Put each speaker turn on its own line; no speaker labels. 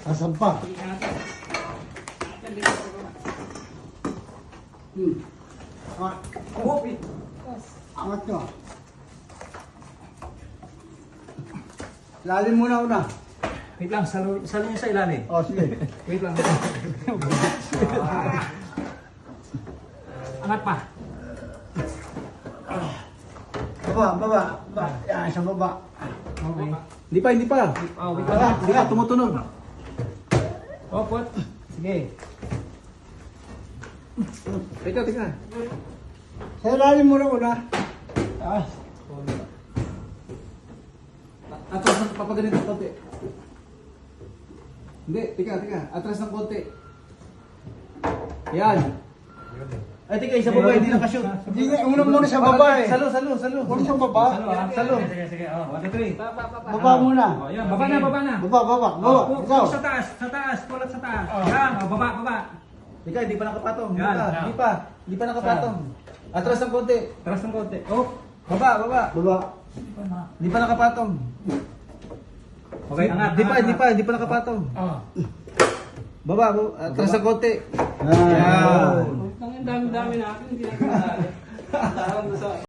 Asan pa? Ah, angat nyo. Lalim muna una.
Wait lang, salo niyo sa ilalim.
O, sige.
Wait lang. Angat pa.
Baba. Yan, sa baba.
Okay.
Hindi pa, hindi pa.
Oh, wait lang.
Hindi pa, tumutunog.
Oh, put. Sige.
Teka, teka.
Sa lalim muna una. Ah,
Atras ng papaganito ng konti. Hindi, teka. Atras ng konti. Yan. Ay, teka, isa baba, hindi nakashoot.
hindi nga, una muna sa baba eh.
Salo.
Una sa baba.
Salo.
Sige. Oh, 1, 2, 3.
Baba muna.
Oh, yan. Baba na.
Baba.
Oh,
Ikaw.
sa taas. Pulat sa taas. Yan. Oh, baba.
Teka, hindi pa nakapatong.
Yan.
Hindi pa nakapatong. Atras ng konti.
Taras ng konti. Oh.
Baba.
Baba.
Hindi pa nakapatong.
Okay, angat.
Hindi pa nakapatong.
Oh.
Baba, atras ng konti.
Yan.
Ang dami natin. Hindi na